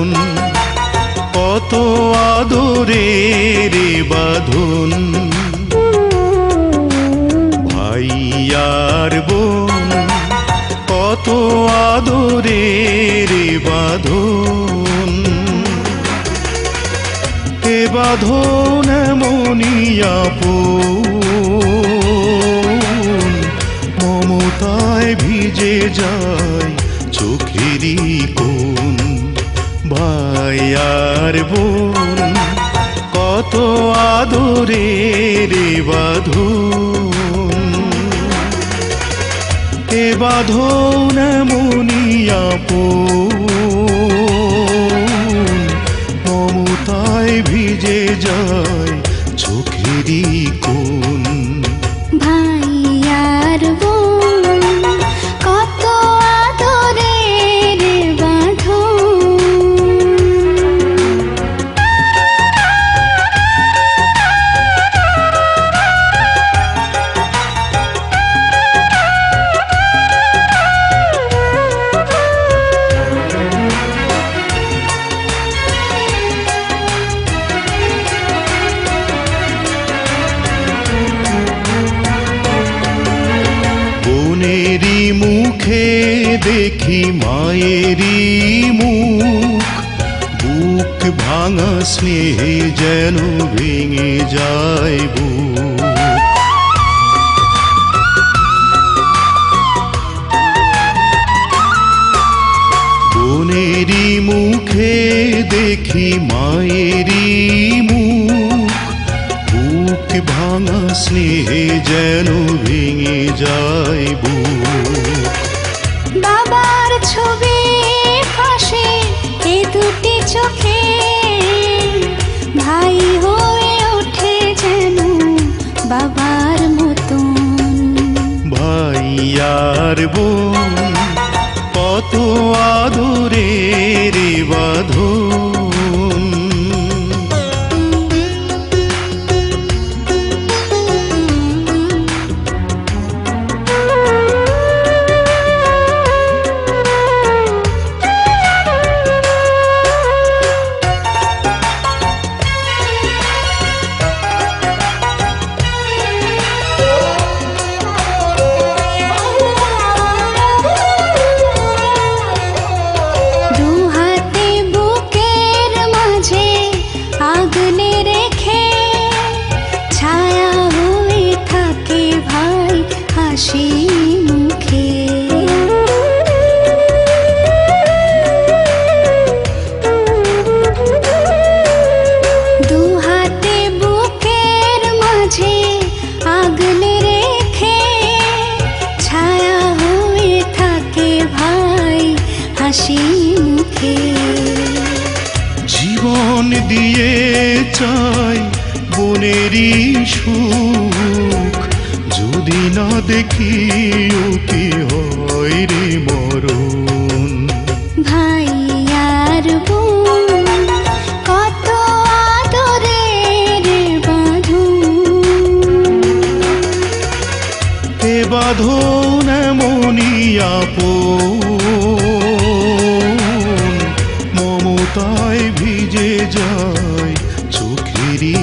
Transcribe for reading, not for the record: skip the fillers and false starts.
বাঁধন, কত আদরের বাঁধন। ভাই আর বোন, কত আদরের বাঁধন। এ বাঁধন এমনই আপন, মমতায় ভিজে যায় চোখেরই কোণ। ভাই আর বোন, কত আদরের বাঁধন। এ বাঁধন এমনই আপন, মমতায় ভিজে যায় চোখেরই কোণ। ভাই আর বোন, কত আদরের বাঁধন। বোনেরই মুখে দেখি মায়েরই মুখ, বুক ভাঙা স্নেহে যেন ভেঙে যায় বুক। বোনেরই মুখে দেখি মায়েরই মুখ, বুক ভাঙা স্নেহে যেন ভেঙে যায় বুক। বাবার ছবি পাশে এ দুটি চোখে, ভাই হয়ে ওঠে যেন বাবার মতন। ভাই আর বোন, কত আদরের বাঁধন। হাসি মুখে দু হাতে বুকের মাঝে আগলে রেখে, ছায়া হয়ে থাকে ভাই হাসি মুখে। জীবন দিয়ে চাই বোনেরই সুখ, যদি না দেখি ও কি হয় রে মরণ। ভাই আর বোন, কত আদরের বাঁধন। এ বাঁধন এমনই আপন, মমতায় ভিজে যায় চোখেরই